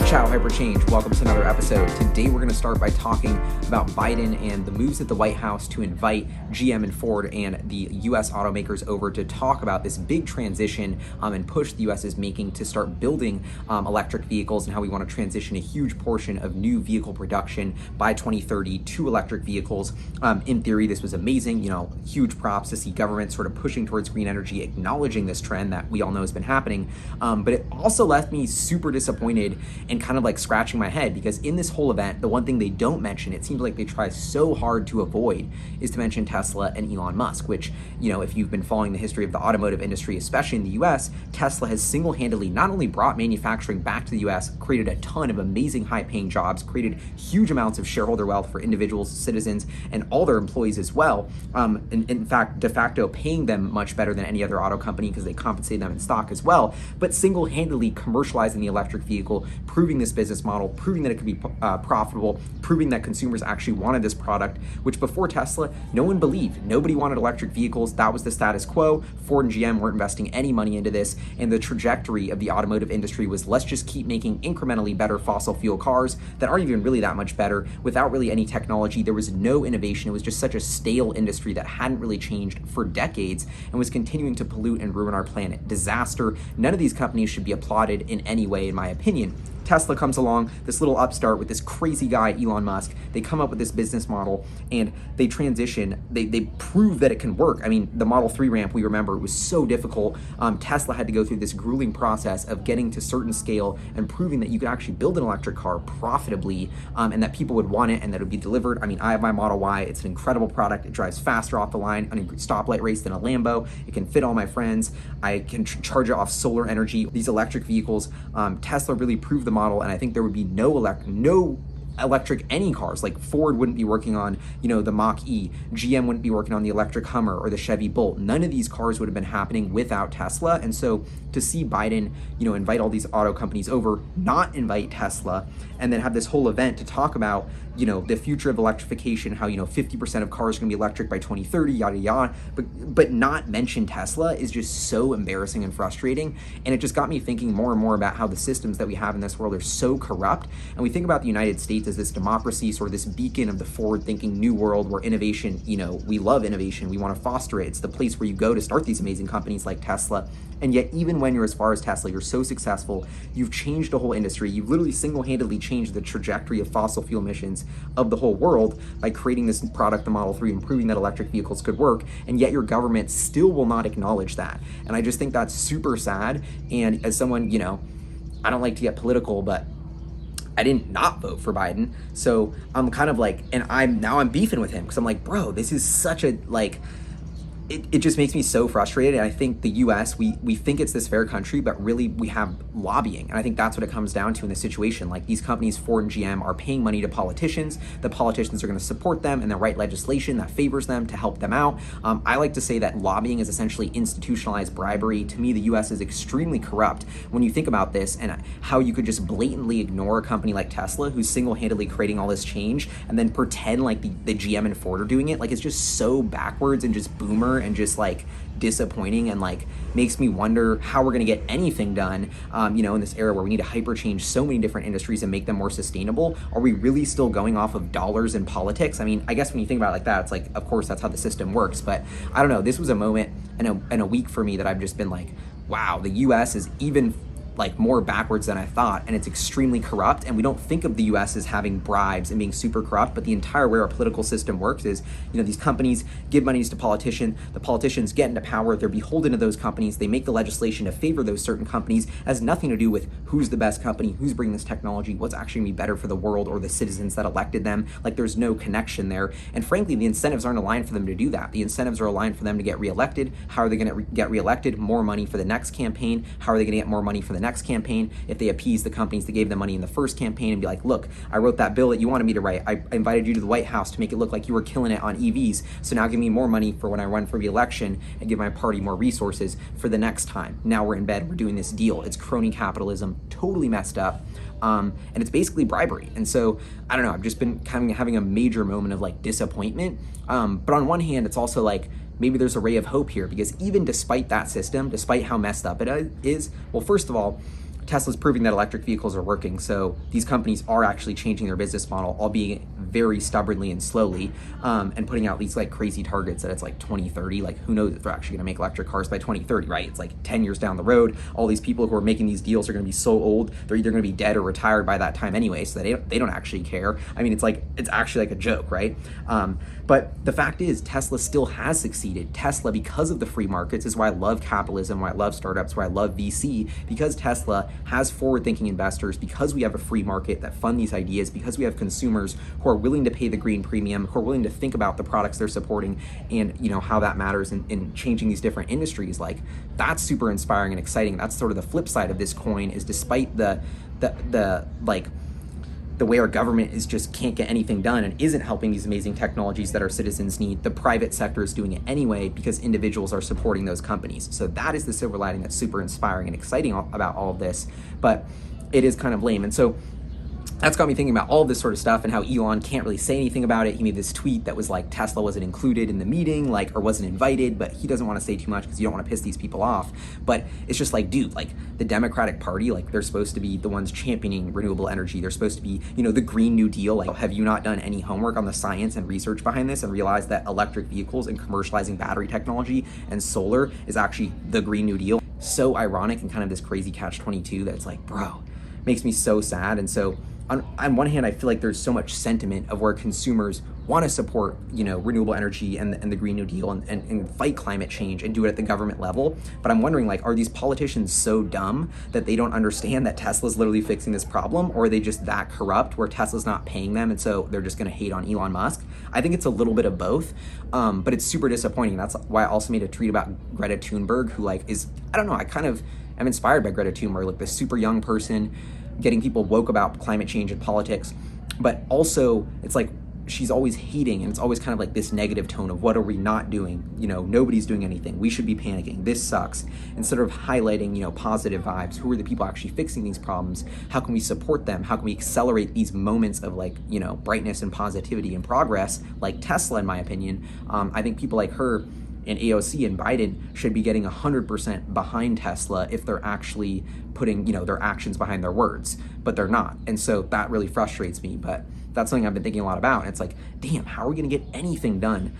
Ciao, HyperChange. Welcome to another episode. Today we're going to start by talking about Biden and the moves at the White House to invite GM and Ford and the U.S. automakers over to talk about this big transition and push the U.S. is making to start building electric vehicles, and how we want to transition a huge portion of new vehicle production by 2030 to electric vehicles. In theory, this was amazing. Huge props to see government sort of pushing towards green energy, acknowledging this trend that we all know has been happening. But it also left me super disappointed and kind of like scratching my head, because in this whole event, the one thing they don't mention, it seems like they try so hard to avoid, is to mention Tesla and Elon Musk, which, if you've been following the history of the automotive industry, especially in the US, Tesla has single-handedly not only brought manufacturing back to the US, created a ton of amazing high-paying jobs, created huge amounts of shareholder wealth for individuals, citizens, and all their employees as well. In fact, de facto paying them much better than any other auto company because they compensate them in stock as well, but single-handedly commercializing the electric vehicle, proving this business model, proving that it could be profitable, proving that consumers actually wanted this product, which before Tesla, no one believed. Nobody wanted electric vehicles. That was the status quo. Ford and GM weren't investing any money into this, and the trajectory of the automotive industry was, let's just keep making incrementally better fossil fuel cars that aren't even really that much better without really any technology. There was no innovation. It was just such a stale industry that hadn't really changed for decades and was continuing to pollute and ruin our planet. Disaster. None of these companies should be applauded in any way, in my opinion. Tesla comes along, this little upstart with this crazy guy, Elon Musk. They come up with this business model and they transition. They prove that it can work. I mean, the Model 3 ramp, we remember, it was so difficult. Tesla had to go through this grueling process of getting to certain scale and proving that you could actually build an electric car profitably, and that people would want it and that it would be delivered. I mean, I have my Model Y. It's an incredible product. It drives faster off the line on a stoplight race than a Lambo. It can fit all my friends. I can charge it off solar energy. These electric vehicles, Tesla really proved the model, and I think there would be no electric any cars. Like Ford wouldn't be working on, the Mach-E. GM wouldn't be working on the electric Hummer or the Chevy Bolt. None of these cars would have been happening without Tesla. And so to see Biden, invite all these auto companies over, not invite Tesla, and then have this whole event to talk about, the future of electrification, how, 50% of cars are gonna be electric by 2030, yada, yada, but not mention Tesla is just so embarrassing and frustrating. And it just got me thinking more and more about how the systems that we have in this world are so corrupt. And we think about the United States as this democracy, sort of this beacon of the forward-thinking new world where innovation, we love innovation, we wanna foster it. It's the place where you go to start these amazing companies like Tesla. And yet, even when you're as far as Tesla, you're so successful, you've changed the whole industry. You've literally single-handedly changed the trajectory of fossil fuel emissions of the whole world by creating this product, the Model 3, and proving that electric vehicles could work. And yet your government still will not acknowledge that. And I just think that's super sad. And as someone, I don't like to get political, but I didn't not vote for Biden. So I'm kind of like, and I'm beefing with him because I'm like, bro, this is such a, it just makes me so frustrated. And I think the US, we think it's this fair country, but really we have lobbying. And I think that's what it comes down to in this situation. Like, these companies, Ford and GM, are paying money to politicians. The politicians are going to support them and then write legislation that favors them to help them out. I like to say that lobbying is essentially institutionalized bribery. To me, the US is extremely corrupt when you think about this, and how you could just blatantly ignore a company like Tesla, who's single-handedly creating all this change, and then pretend like the GM and Ford are doing it. Like, it's just so backwards and just boomer and just disappointing, and makes me wonder how we're going to get anything done, in this era where we need to hyper-change so many different industries and make them more sustainable. Are we really still going off of dollars and politics? I mean, I guess when you think about it like that, it's like, of course, that's how the system works. But I don't know, this was a moment and a week for me that I've just been like, wow, the US is even more backwards than I thought, and it's extremely corrupt. And we don't think of the US as having bribes and being super corrupt, but the entire way our political system works is, these companies give monies to politicians, the politicians get into power, they're beholden to those companies, they make the legislation to favor those certain companies. It has nothing to do with who's the best company, who's bringing this technology, what's actually gonna be better for the world or the citizens that elected them. There's no connection there. And frankly, the incentives aren't aligned for them to do that. The incentives are aligned for them to get reelected. How are they gonna get reelected? More money for the next campaign. How are they gonna get more money for the next campaign? If they appease the companies that gave them money in the first campaign and be like, look, I wrote that bill that you wanted me to write. I invited you to the White House to make it look like you were killing it on EVs. So now give me more money for when I run for re-election and give my party more resources for the next time. Now we're in bed, we're doing this deal. It's crony capitalism, totally messed up. And it's basically bribery. And so, I don't know, I've just been kind of having a major moment of disappointment. But on one hand, it's also maybe there's a ray of hope here, because even despite that system, despite how messed up it is, well, first of all, Tesla's proving that electric vehicles are working. So these companies are actually changing their business model, albeit very stubbornly and slowly, and putting out these like crazy targets that it's like 2030. Like, who knows if they're actually going to make electric cars by 2030, right? It's like 10 years down the road. All these people who are making these deals are going to be so old, they're either going to be dead or retired by that time anyway, so they don't actually care. I mean, it's actually like a joke, right? But the fact is, Tesla still has succeeded. Tesla, because of the free markets, is why I love capitalism, why I love startups, why I love VC, because Tesla has forward-thinking investors, because we have a free market that fund these ideas, because we have consumers who are willing to pay the green premium, who are willing to think about the products they're supporting and, you know, how that matters in changing these different industries. Like, that's super inspiring and exciting. That's sort of the flip side of this coin, is despite the way our government is just can't get anything done and isn't helping these amazing technologies that our citizens need, the private sector is doing it anyway because individuals are supporting those companies. So that is the silver lining that's super inspiring and exciting about all of this, but it is kind of lame. And so that's got me thinking about all this sort of stuff and how Elon can't really say anything about it. He made this tweet that was like Tesla wasn't included in the meeting, like, or wasn't invited, but he doesn't want to say too much because you don't want to piss these people off. But it's just like, dude, like the Democratic Party, like they're supposed to be the ones championing renewable energy. They're supposed to be, you know, the Green New Deal. Like, have you not done any homework on the science and research behind this and realized that electric vehicles and commercializing battery technology and solar is actually the Green New Deal? So ironic and kind of this crazy catch-22 that it's like, bro, makes me so sad. And so on one hand, I feel like there's so much sentiment of where consumers want to support, you know, renewable energy and the Green New Deal and fight climate change and do it at the government level. But I'm wondering, like, are these politicians so dumb that they don't understand that Tesla's literally fixing this problem? Or are they just that corrupt where Tesla's not paying them and so they're just going to hate on Elon Musk? I think it's a little bit of both, but it's super disappointing. That's why I also made a tweet about Greta Thunberg, who like is, I don't know, I kind of am inspired by Greta Thunberg, like this super young person getting people woke about climate change and politics, but also it's like she's always hating, and it's always kind of like this negative tone of what are we not doing? You know, nobody's doing anything. We should be panicking. This sucks. Instead of highlighting, you know, positive vibes, who are the people actually fixing these problems? How can we support them? How can we accelerate these moments of like, you know, brightness and positivity and progress, like Tesla, in my opinion? I think people like her and AOC and Biden should be getting 100% behind Tesla if they're actually putting, you know, their actions behind their words, but they're not. And so that really frustrates me, but that's something I've been thinking a lot about. And it's like, damn, how are we gonna get anything done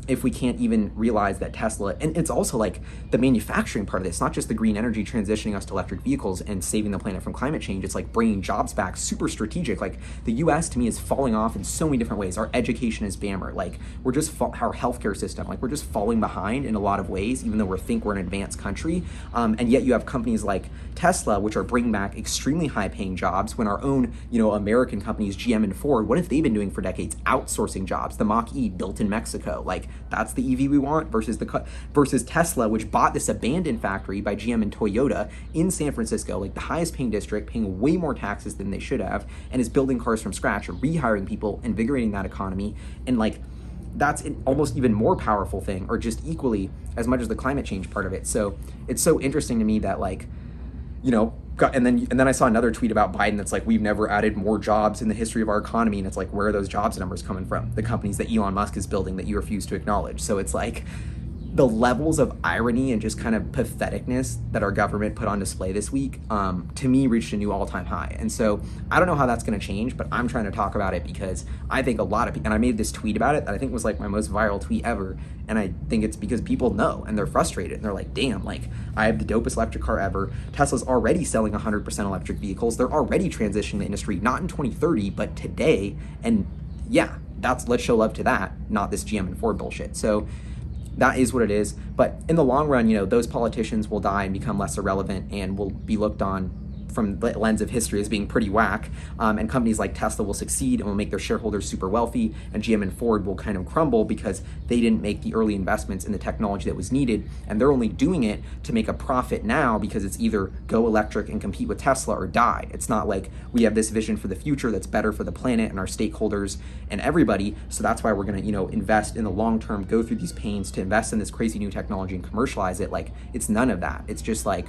if we can't even realize that Tesla, and it's also like the manufacturing part of this, not just the green energy transitioning us to electric vehicles and saving the planet from climate change, it's like bringing jobs back, super strategic. Like the US to me is falling off in so many different ways. Our education is bammer. Like we're just, our healthcare system, like we're just falling behind in a lot of ways, even though we think we're an advanced country. And yet you have companies like Tesla, which are bringing back extremely high paying jobs, when our own, you know, American companies, GM and Ford, what have they been doing for decades? Outsourcing jobs. The Mach-E built in Mexico. Like that's the EV we want versus Tesla, which bought this abandoned factory by GM and Toyota in San Francisco, like the highest paying district, paying way more taxes than they should have, and is building cars from scratch, rehiring people, invigorating that economy. And like, that's an almost even more powerful thing, or just equally as much as the climate change part of it. So it's so interesting to me that, like, you know, and then I saw another tweet about Biden that's like, we've never added more jobs in the history of our economy. And it's like, where are those jobs numbers coming from? The companies that Elon Musk is building that you refuse to acknowledge. So it's like the levels of irony and just kind of patheticness that our government put on display this week, to me, reached a new all-time high. And so I don't know how that's going to change, but I'm trying to talk about it because I think a lot of people, and I made this tweet about it that I think was like my most viral tweet ever. And I think it's because people know and they're frustrated and they're like, damn, like I have the dopest electric car ever. Tesla's already selling 100% electric vehicles. They're already transitioning the industry, not in 2030, but today. And yeah, let's show love to that, not this GM and Ford bullshit. So that is what it is. But in the long run, you know, those politicians will die and become less irrelevant and will be looked on from the lens of history as being pretty whack, and companies like Tesla will succeed and will make their shareholders super wealthy, and GM and Ford will kind of crumble because they didn't make the early investments in the technology that was needed, and they're only doing it to make a profit now because it's either go electric and compete with Tesla or die. It's not like we have this vision for the future that's better for the planet and our stakeholders and everybody, so that's why we're gonna, you know, invest in the long term, go through these pains to invest in this crazy new technology and commercialize it. Like, it's none of that. It's just like,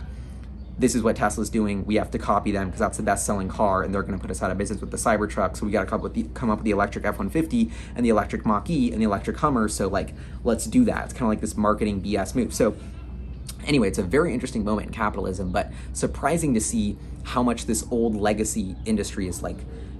this is what Tesla's doing. We have to copy them because that's the best-selling car, and they're going to put us out of business with the Cybertruck. So we got to come up with the electric F-150 and the electric Mach-E and the electric Hummer. So like, let's do that. It's kind of like this marketing BS move. So Anyway, it's a very interesting moment in capitalism, but surprising to see how much this old legacy industry is like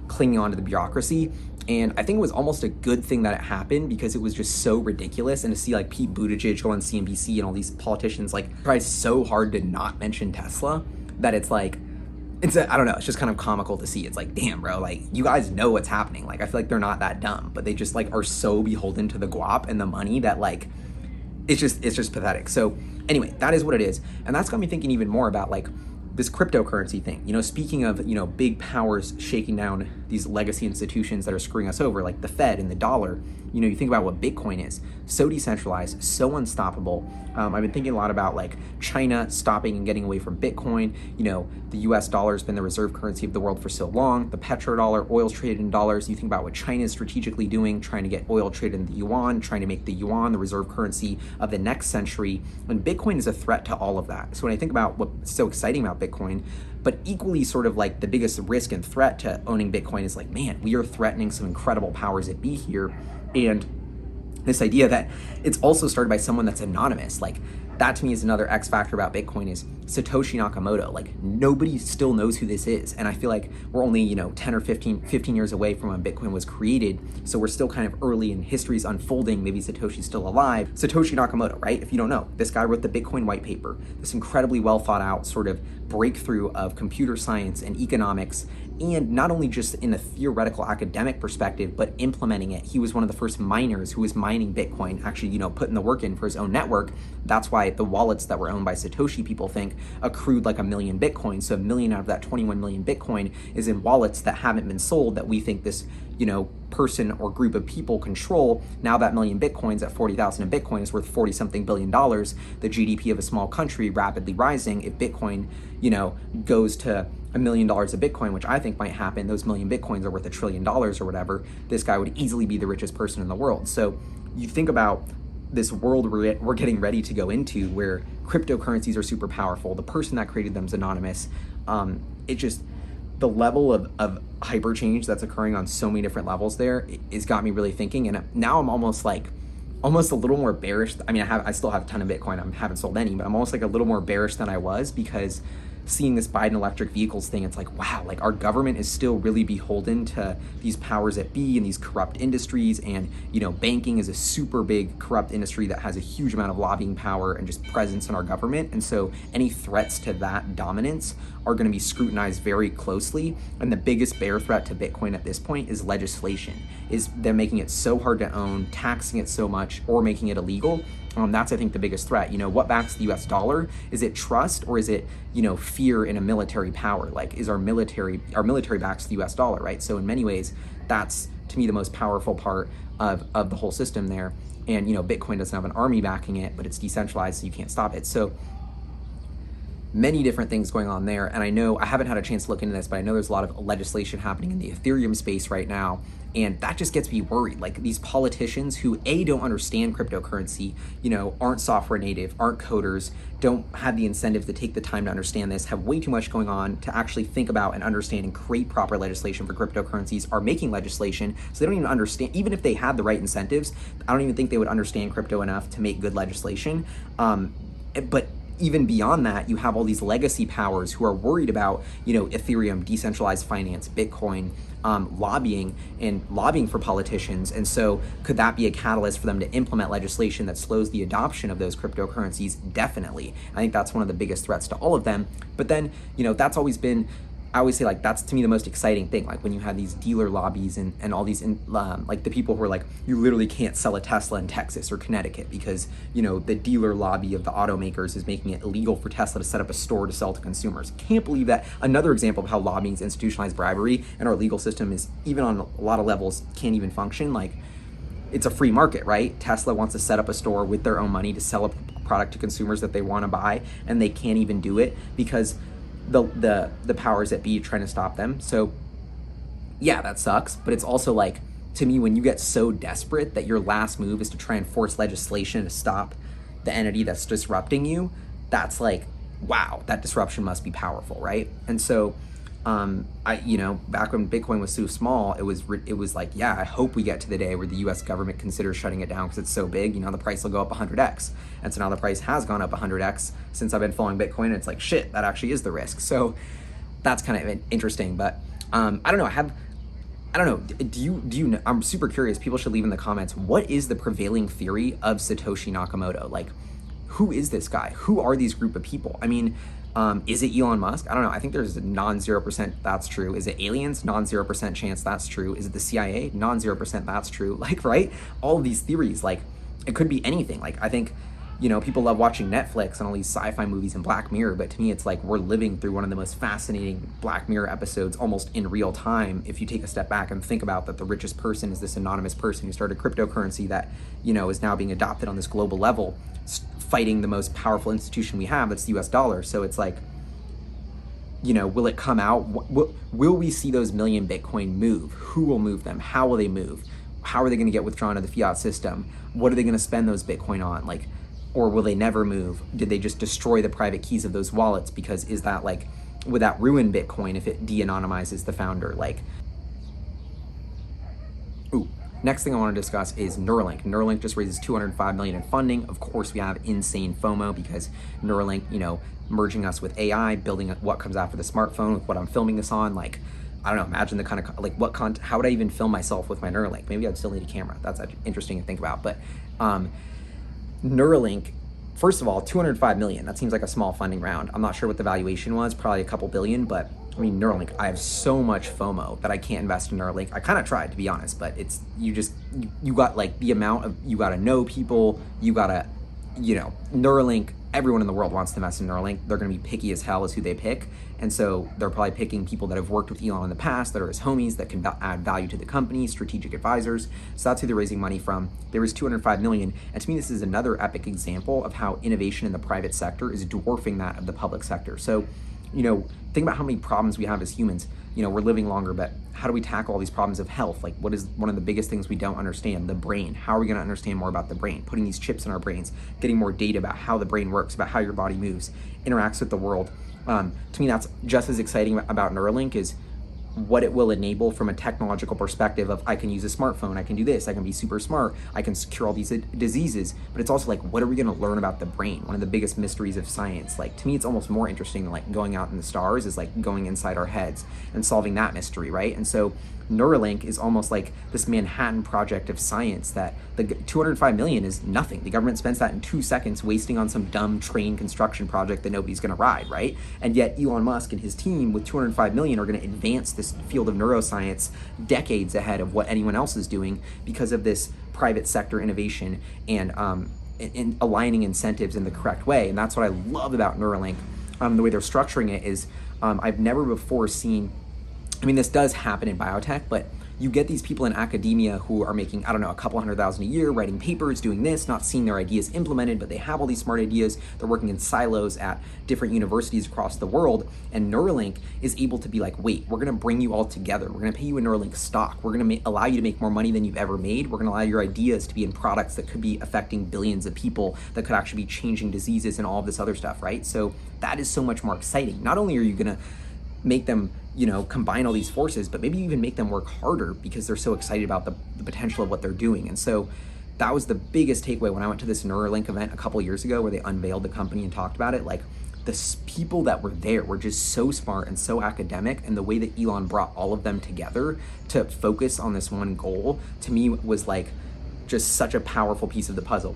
clinging on to the bureaucracy. And I think it was almost a good thing that it happened because it was just so ridiculous. And to see like Pete Buttigieg go on CNBC and all these politicians like try so hard to not mention Tesla that it's like, I don't know, it's just kind of comical to see. It's like, damn, bro, like you guys know what's happening. Like I feel like they're not that dumb, but they just like are so beholden to the guap and the money that like, it's just pathetic. So anyway, that is what it is. And that's got me thinking even more about like this cryptocurrency thing. You know, speaking of, you know, big powers shaking down these legacy institutions that are screwing us over, like the Fed and the dollar, you know, you think about what Bitcoin is, so decentralized, so unstoppable. I've been thinking a lot about like China stopping and getting away from Bitcoin. You know, the US dollar has been the reserve currency of the world for so long. The petrodollar, oil's traded in dollars. You think about what China is strategically doing, trying to get oil traded in the yuan, trying to make the yuan the reserve currency of the next century. And Bitcoin is a threat to all of that. So when I think about what's so exciting about Bitcoin, but equally sort of like the biggest risk and threat to owning Bitcoin is like, man, we are threatening some incredible powers that be here. And this idea that it's also started by someone that's anonymous, like that to me is another X factor about Bitcoin is Satoshi Nakamoto. Like nobody still knows who this is. And I feel like we're only, you know, 10 or 15 years away from when Bitcoin was created. So we're still kind of early in history's unfolding. Maybe Satoshi's still alive. Satoshi Nakamoto, right? If you don't know, this guy wrote the Bitcoin white paper, this incredibly well thought out sort of breakthrough of computer science and economics. And not only just in a theoretical academic perspective, but implementing it. He was one of the first miners who was mining Bitcoin, actually, you know, putting the work in for his own network. That's why the wallets that were owned by Satoshi, people think, accrued like 1 million Bitcoin. So 1 million out of that 21 million Bitcoin is in wallets that haven't been sold that we think this, you know, person or group of people control. Now that 1 million Bitcoins at 40,000 a Bitcoin is worth 40 something billion dollars. The GDP of a small country rapidly rising. If Bitcoin, you know, goes to $1 million of Bitcoin, which I think might happen, those 1 million Bitcoins are worth $1 trillion or whatever. This guy would easily be the richest person in the world. So you think about this world we're getting ready to go into where cryptocurrencies are super powerful. The person that created them is anonymous. It just, the level of hyperchange that's occurring on so many different levels there is got me really thinking. And now I'm almost a little more bearish. I mean, I still have a ton of Bitcoin. I haven't sold any, but I'm almost like a little more bearish than I was because seeing this Biden electric vehicles thing, it's like, wow, like our government is still really beholden to these powers that be and these corrupt industries. And, you know, banking is a super big corrupt industry that has a huge amount of lobbying power and just presence in our government. And so any threats to that dominance are going to be scrutinized very closely. And the biggest bear threat to Bitcoin at this point is legislation, is them making it so hard to own, taxing it so much, or making it illegal. That's, I think, the biggest threat. You know, what backs the US dollar? Is it trust or is it, you know, fear in a military power? Like, is our military backs the US dollar, right? So in many ways, that's, to me, the most powerful part of the whole system there. And, you know, Bitcoin doesn't have an army backing it, but it's decentralized, so you can't stop it. So many different things going on there. And I know I haven't had a chance to look into this, but I know there's a lot of legislation happening in the Ethereum space right now. And that just gets me worried. Like these politicians who don't understand cryptocurrency, you know, aren't software native, aren't coders, don't have the incentive to take the time to understand this, have way too much going on to actually think about and understand and create proper legislation for cryptocurrencies, are making legislation. So they don't even understand, even if they had the right incentives, I don't even think they would understand crypto enough to make good legislation. But even beyond that, you have all these legacy powers who are worried about, you know, Ethereum, decentralized finance, Bitcoin, lobbying for politicians. And so could that be a catalyst for them to implement legislation that slows the adoption of those cryptocurrencies? Definitely. I think that's one of the biggest threats to all of them. But then, you know, that's always been, I always say, like, that's to me the most exciting thing. Like when you have these dealer lobbies and all these, like the people who are like, you literally can't sell a Tesla in Texas or Connecticut because, you know, the dealer lobby of the automakers is making it illegal for Tesla to set up a store to sell to consumers. Can't believe that. Another example of how lobbying is institutionalized bribery and our legal system is, even on a lot of levels, can't even function. Like, it's a free market, right? Tesla wants to set up a store with their own money to sell a product to consumers that they want to buy, and they can't even do it because the powers that be trying to stop them. So yeah, that sucks. But it's also like, to me, when you get so desperate that your last move is to try and force legislation to stop the entity that's disrupting you, that's like, wow, that disruption must be powerful, right? And so back when Bitcoin was so small, it was like, yeah, I hope we get to the day where the U.S. government considers shutting it down because it's so big. The price will go up 100x, and so now the price has gone up 100x since I've been following Bitcoin. And it's like, shit, that actually is the risk. So that's kind of interesting. But I don't know. I don't know. Do you know? I'm super curious. People should leave in the comments. What is the prevailing theory of Satoshi Nakamoto? Like, who is this guy? Who are these group of people? I mean, is it Elon Musk? I don't know. I think there's a non-0% that's true. Is it aliens? Non-0% chance that's true. Is it the CIA? Non-0% that's true. Like, right? All of these theories, like, it could be anything. Like, I think, people love watching Netflix and all these sci-fi movies and Black Mirror, but to me, it's like we're living through one of the most fascinating Black Mirror episodes almost in real time. If you take a step back and think about that the richest person is this anonymous person who started cryptocurrency that, is now being adopted on this global level, fighting the most powerful institution we have, that's the US dollar. So it's like, will it come out? Will we see those million Bitcoin move? Who will move them? How will they move? How are they going to get withdrawn to the fiat system? What are they going to spend those Bitcoin on? Like, or will they never move? Did they just destroy the private keys of those wallets? Because is that like, would that ruin Bitcoin if it de-anonymizes the founder? Like, ooh. Next thing I want to discuss is Neuralink. Neuralink just raises $205 million in funding. Of course, we have insane FOMO because Neuralink, merging us with AI, building what comes after the smartphone with what I'm filming this on. Like, I don't know, imagine the kind of, like, how would I even film myself with my Neuralink? Maybe I'd still need a camera. That's interesting to think about. But Neuralink, first of all, $205 million. That seems like a small funding round. I'm not sure what the valuation was, probably a couple billion, but I mean, Neuralink, I have so much FOMO that I can't invest in Neuralink. I kind of tried, to be honest, but it's, you got like the amount of, you got to know people, you got to, Neuralink, everyone in the world wants to invest in Neuralink. They're going to be picky as hell as who they pick. And so they're probably picking people that have worked with Elon in the past, that are his homies, that can add value to the company, strategic advisors. So that's who they're raising money from. There was $205 million. And to me, this is another epic example of how innovation in the private sector is dwarfing that of the public sector. So, think about how many problems we have as humans. We're living longer, but how do we tackle all these problems of health? Like, what is one of the biggest things we don't understand? The brain. How are we going to understand more about the brain? Putting these chips in our brains, getting more data about how the brain works, about how your body moves, interacts with the world. To me, that's just as exciting about Neuralink is what it will enable from a technological perspective of I can use a smartphone, I can do this, I can be super smart, I can cure all these diseases. But it's also like, what are we going to learn about the brain? One of the biggest mysteries of science. Like, to me, it's almost more interesting than like going out in the stars is like going inside our heads and solving that mystery, right? And so Neuralink is almost like this Manhattan project of science that the $205 million is nothing. The government spends that in 2 seconds wasting on some dumb train construction project that nobody's going to ride, right? And yet Elon Musk and his team with $205 million are going to advance this field of neuroscience decades ahead of what anyone else is doing because of this private sector innovation and in aligning incentives in the correct way. And that's what I love about Neuralink. The way they're structuring it is I've never before seen, I mean, this does happen in biotech, but you get these people in academia who are making, I don't know, a couple $100,000 a year, writing papers, doing this, not seeing their ideas implemented, but they have all these smart ideas. They're working in silos at different universities across the world. And Neuralink is able to be like, wait, we're going to bring you all together. We're going to pay you a Neuralink stock. We're going to allow you to make more money than you've ever made. We're going to allow your ideas to be in products that could be affecting billions of people, that could actually be changing diseases and all of this other stuff, right? So that is so much more exciting. Not only are you going to make them, combine all these forces, but maybe even make them work harder because they're so excited about the potential of what they're doing. And so that was the biggest takeaway when I went to this Neuralink event a couple years ago where they unveiled the company and talked about it. Like, the people that were there were just so smart and so academic, and the way that Elon brought all of them together to focus on this one goal, to me, was like just such a powerful piece of the puzzle.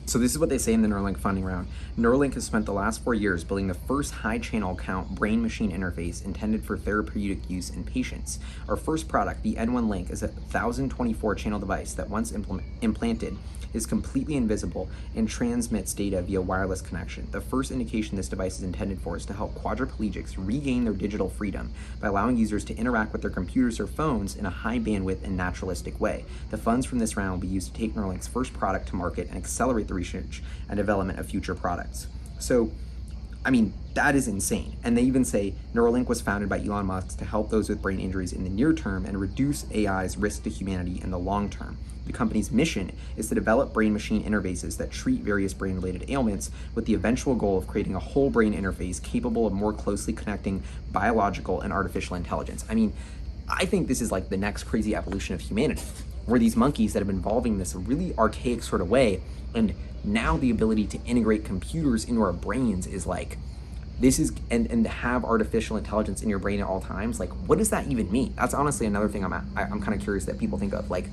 So this is what they say in the Neuralink funding round. Neuralink has spent the last 4 years building the first high channel count brain-machine interface intended for therapeutic use in patients. Our first product, the N1 Link, is a 1024 channel device that once implanted is completely invisible and transmits data via wireless connection. The first indication this device is intended for is to help quadriplegics regain their digital freedom by allowing users to interact with their computers or phones in a high bandwidth and naturalistic way. The funds from this round will be used to take Neuralink's first product to market and accelerate the research and development of future products. So I mean, that is insane. And they even say Neuralink was founded by Elon Musk to help those with brain injuries in the near term and reduce AI's risk to humanity in the long term. The company's mission is to develop brain-machine interfaces that treat various brain-related ailments with the eventual goal of creating a whole brain interface capable of more closely connecting biological and artificial intelligence. I mean, I think this is like the next crazy evolution of humanity, where these monkeys that have been evolving this really archaic sort of way, and now the ability to integrate computers into our brains is like, this is, and to have artificial intelligence in your brain at all times, like, what does that even mean? That's honestly another thing I'm kind of curious that people think of. Like,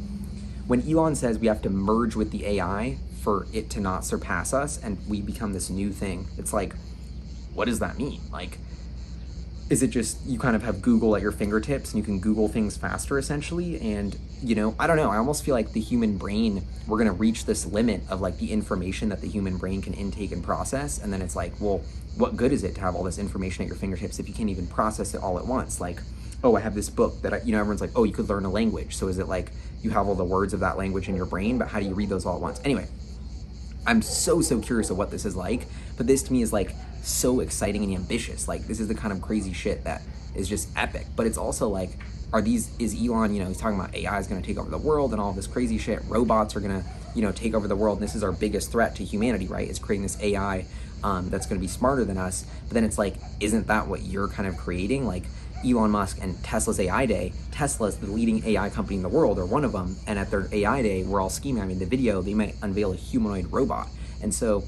when Elon says we have to merge with the AI for it to not surpass us and we become this new thing, it's like, what does that mean? Like, is it just you kind of have Google at your fingertips and you can Google things faster essentially? And, you know, I don't know. I almost feel like the human brain, we're going to reach this limit of like the information that the human brain can intake and process. And then it's like, well, what good is it to have all this information at your fingertips if you can't even process it all at once? Like, oh, I have this book that, everyone's like, oh, you could learn a language. So is it like you have all the words of that language in your brain, but how do you read those all at once? Anyway, I'm so curious of what this is like, but this to me is like so exciting and ambitious. Like, this is the kind of crazy shit that is just epic. But it's also like, is Elon, he's talking about AI is going to take over the world and all this crazy shit. Robots are going to, take over the world. And this is our biggest threat to humanity, right? Is creating this AI that's going to be smarter than us. But then it's like, isn't that what you're kind of creating? Like, Elon Musk and Tesla's AI Day, Tesla's the leading AI company in the world, or one of them, and at their AI Day, we're all scheming. I mean, the video, they might unveil a humanoid robot. And so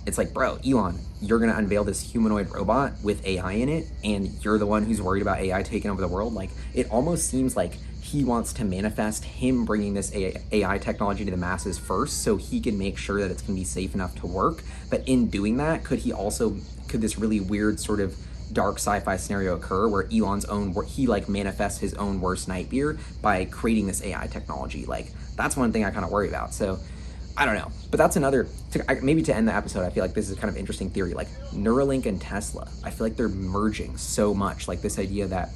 it's like, bro, Elon, you're going to unveil this humanoid robot with AI in it, and you're the one who's worried about AI taking over the world? Like, it almost seems like he wants to manifest him bringing this AI technology to the masses first so he can make sure that it's going to be safe enough to work. But in doing that, could this really weird sort of dark sci-fi scenario occur where he like manifests his own worst nightmare by creating this AI technology? Like, that's one thing I kind of worry about. So I don't know, but that's another, maybe to end the episode, I feel like this is kind of interesting theory, like Neuralink and Tesla. I feel like they're merging so much, like this idea that,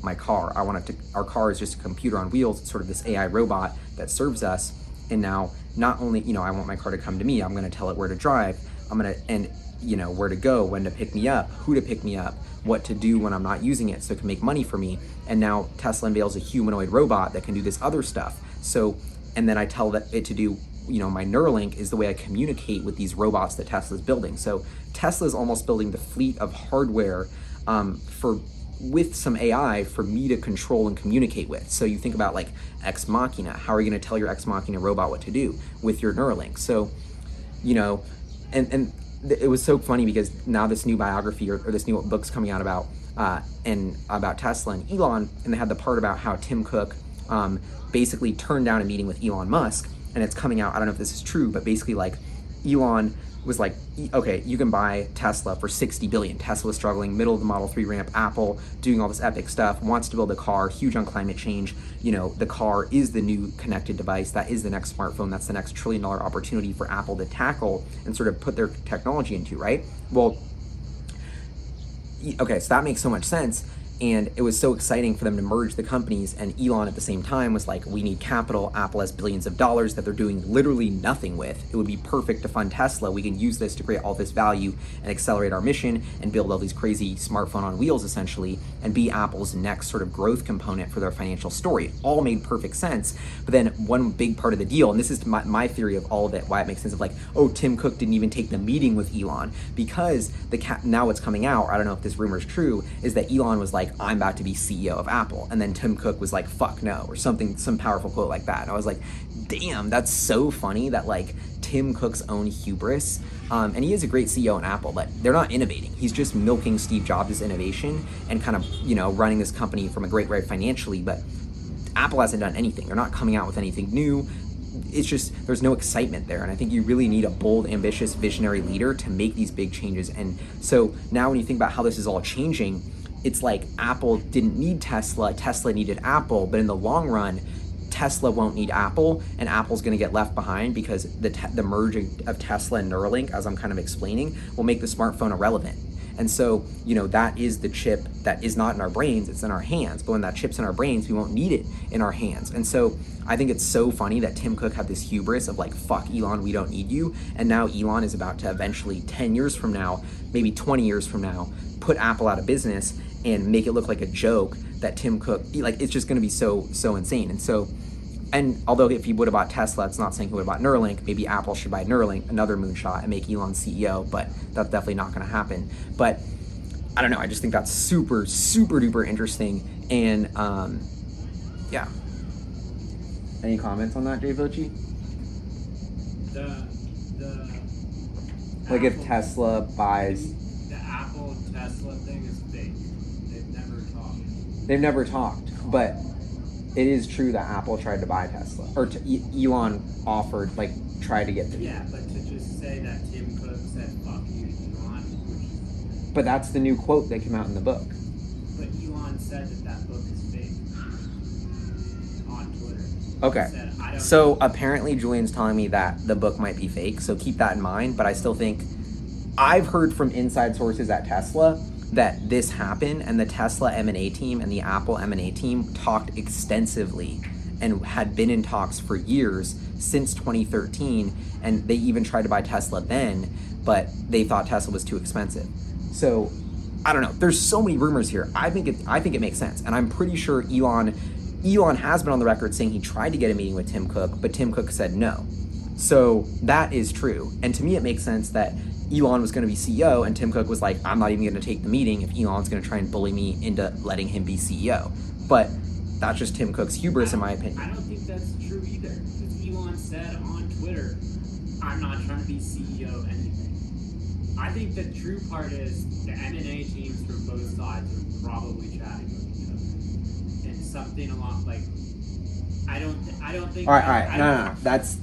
my car, our car is just a computer on wheels. It's sort of this AI robot that serves us. And now not only, I want my car to come to me, I'm going to tell it where to drive. Where to go, when to pick me up, who to pick me up, what to do when I'm not using it so it can make money for me. And now Tesla unveils a humanoid robot that can do this other stuff. So, and then I tell it to do, my Neuralink is the way I communicate with these robots that Tesla's building. So Tesla's almost building the fleet of hardware with some AI for me to control and communicate with. So you think about like Ex Machina. How are you going to tell your Ex Machina robot what to do with your Neuralink? So, and it was so funny because now this new biography or this new book's coming out about Tesla and Elon, and they had the part about how Tim Cook basically turned down a meeting with Elon Musk, and it's coming out, I don't know if this is true, but basically like Elon was like, okay, you can buy Tesla for $60 billion. Tesla was struggling, middle of the Model 3 ramp, Apple doing all this epic stuff, wants to build a car, huge on climate change. The car is the new connected device. That is the next smartphone. That's the next $1 trillion opportunity for Apple to tackle and sort of put their technology into, right? Well, okay, so that makes so much sense. And it was so exciting for them to merge the companies, and Elon at the same time was like, we need capital. Apple has billions of dollars that they're doing literally nothing with. It would be perfect to fund Tesla. We can use this to create all this value and accelerate our mission and build all these crazy smartphone on wheels essentially, and be Apple's next sort of growth component for their financial story. It all made perfect sense. But then one big part of the deal, and this is my theory of all of it, why it makes sense of like, oh, Tim Cook didn't even take the meeting with Elon, because now what's coming out, I don't know if this rumor is true, is that Elon was like, I'm about to be CEO of Apple. And then Tim Cook was like, fuck no, or some powerful quote like that. And I was like, damn, that's so funny that like Tim Cook's own hubris, and he is a great CEO in Apple, but they're not innovating. He's just milking Steve Jobs' innovation and kind of, running this company from a great rate financially, but Apple hasn't done anything. They're not coming out with anything new. It's just, there's no excitement there. And I think you really need a bold, ambitious, visionary leader to make these big changes. And so now when you think about how this is all changing, it's like Apple didn't need Tesla, Tesla needed Apple, but in the long run, Tesla won't need Apple, and Apple's going to get left behind because the merging of Tesla and Neuralink, as I'm kind of explaining, will make the smartphone irrelevant. And so, that is the chip that is not in our brains, it's in our hands. But when that chip's in our brains, we won't need it in our hands. And so I think it's so funny that Tim Cook had this hubris of like, fuck Elon, we don't need you. And now Elon is about to eventually 10 years from now, maybe 20 years from now, put Apple out of business and make it look like a joke that Tim Cook, like, it's just going to be so insane. And although if he would have bought Tesla, it's not saying he would have bought Neuralink. Maybe Apple should buy Neuralink, another moonshot, and make Elon CEO, but that's definitely not going to happen. But I don't know. I just think that's super duper interesting. And yeah. Any comments on that, Jay Vilci? Like if Tesla buys... The Apple Tesla thing is fake. They've never talked, but it is true that Apple tried to buy Tesla, or Elon offered, like, tried to get the... Yeah, but to just say that Tim Cook said, fuck you, Elon... But that's the new quote that came out in the book. But Elon said that book is fake on Twitter. Okay, so apparently Julian's telling me that the book might be fake, so keep that in mind, but I still think... I've heard from inside sources at Tesla that this happened, and the Tesla M&A team and the Apple M&A team talked extensively and had been in talks for years, since 2013, and they even tried to buy Tesla then, but they thought Tesla was too expensive. So I don't know, there's so many rumors here. I think it makes sense, and I'm pretty sure Elon has been on the record saying he tried to get a meeting with Tim Cook, but Tim Cook said no. So that is true, and to me it makes sense that Elon was going to be CEO, and Tim Cook was like, I'm not even going to take the meeting if Elon's going to try and bully me into letting him be CEO. But that's just Tim Cook's hubris, in my opinion. I don't think that's true either, because Elon said on Twitter, I'm not trying to be CEO of anything. I think the true part is the M&A teams from both sides are probably chatting with each other. And something along, like, I don't think... All right, no. That's...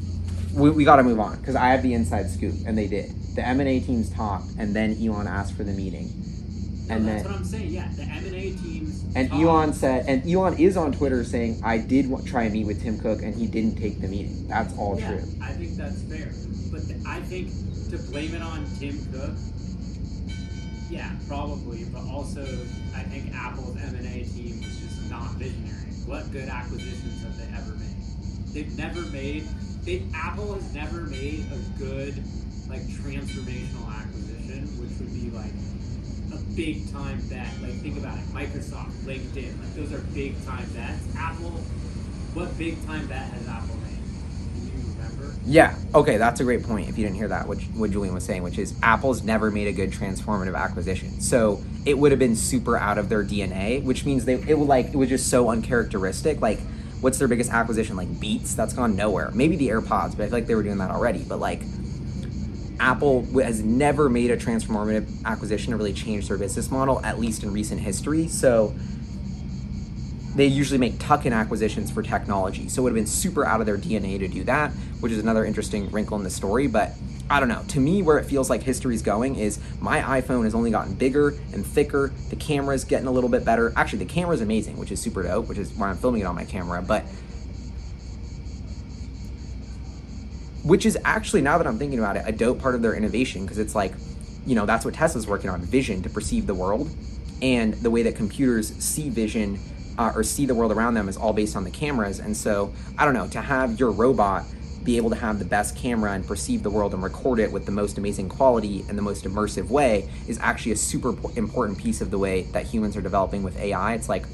We got to move on, because I have the inside scoop, and they did. The M&A teams talked, and then Elon asked for the meeting. And that's what I'm saying, yeah. The M&A teams and talked. Elon said, and Elon is on Twitter saying, I did try and meet with Tim Cook, and he didn't take the meeting. That's all true. I think that's fair. But I think to blame it on Tim Cook, yeah, probably. But also, I think Apple's M&A team is just not visionary. What good acquisitions have they ever made? Apple has never made a good, like, transformational acquisition, which would be like a big time bet. Like, think about it, Microsoft, LinkedIn, like, those are big time bets. Apple, what big time bet has Apple made? Do you remember? Yeah, okay, that's a great point if you didn't hear that, what Julian was saying, which is Apple's never made a good transformative acquisition. So it would have been super out of their DNA, which means it was just so uncharacteristic. Like, what's their biggest acquisition? Like Beats? That's gone nowhere. Maybe the AirPods, but I feel like they were doing that already. But like, Apple has never made a transformative acquisition to really change their business model, at least in recent history. So they usually make tuck-in acquisitions for technology. So it would have been super out of their DNA to do that, which is another interesting wrinkle in the story. But I don't know. To me, where it feels like history's going is my iPhone has only gotten bigger and thicker. The camera's getting a little bit better. Actually, the camera's amazing, which is super dope, which is why I'm filming it on my camera. But which is actually, now that I'm thinking about it, a dope part of their innovation, because it's like, that's what Tesla's working on, vision to perceive the world. And the way that computers see vision or see the world around them is all based on the cameras. And so, I don't know, to have your robot be able to have the best camera and perceive the world and record it with the most amazing quality and the most immersive way is actually a super important piece of the way that humans are developing with AI. It's like,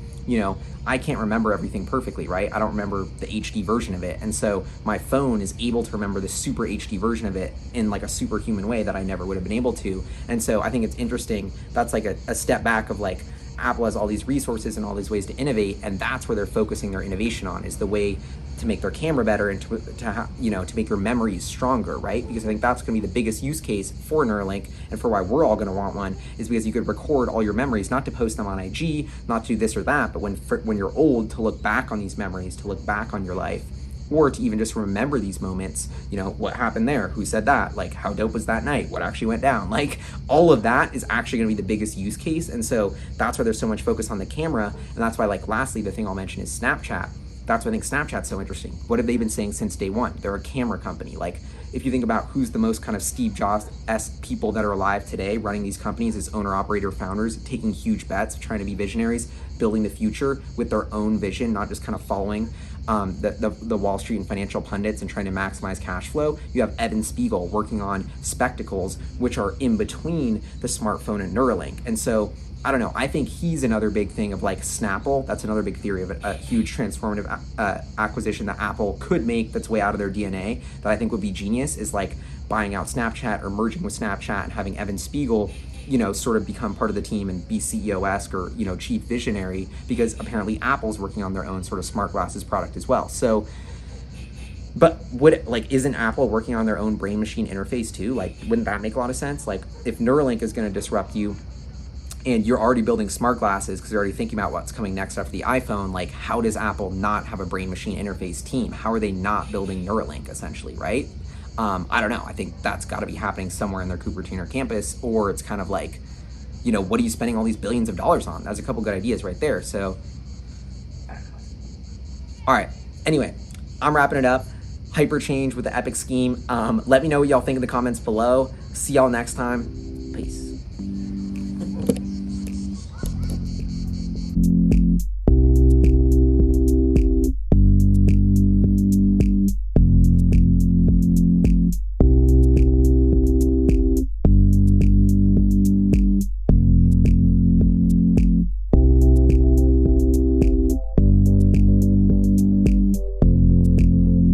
I can't remember everything perfectly, right? I don't remember the HD version of it. And so my phone is able to remember the super HD version of it in like a superhuman way that I never would have been able to. And so I think it's interesting. That's like a step back of like, Apple has all these resources and all these ways to innovate, and that's where they're focusing their innovation on, is the way to make their camera better and to make your memories stronger, right? Because I think that's going to be the biggest use case for Neuralink and for why we're all going to want one, is because you could record all your memories, not to post them on IG, not to do this or that, but when you're old, to look back on these memories, to look back on your life, or to even just remember these moments, what happened there, who said that, like, how dope was that night, what actually went down, like, all of that is actually gonna be the biggest use case. And so that's why there's so much focus on the camera, and that's why, like, lastly, the thing I'll mention is Snapchat, that's why I think Snapchat's so interesting. What have they been saying since day one? They're a camera company. Like, if you think about who's the most kind of Steve Jobs-esque people that are alive today running these companies as owner, operator, founders, taking huge bets, trying to be visionaries, building the future with their own vision, not just kind of following the Wall Street and financial pundits and trying to maximize cash flow. You have Evan Spiegel working on spectacles, which are in between the smartphone and Neuralink. And so, I don't know, I think he's another big thing of like Snapple. That's another big theory of a huge transformative acquisition that Apple could make that's way out of their DNA that I think would be genius, is like buying out Snapchat or merging with Snapchat and having Evan Spiegel, you know, sort of become part of the team and be CEO-esque or, you know, chief visionary, because apparently Apple's working on their own sort of smart glasses product as well. So, but isn't Apple working on their own brain machine interface too? Like, wouldn't that make a lot of sense? Like, if Neuralink is going to disrupt you, and you're already building smart glasses because you're already thinking about what's coming next after the iPhone, like, how does Apple not have a brain machine interface team? How are they not building Neuralink, essentially, right? I don't know. I think that's got to be happening somewhere in their Cupertino campus, or it's kind of like, you know, what are you spending all these billions of dollars on? That's a couple good ideas right there. So, all right. Anyway, I'm wrapping it up. HyperChange with the epic scheme. Let me know what y'all think in the comments below. See y'all next time. Peace.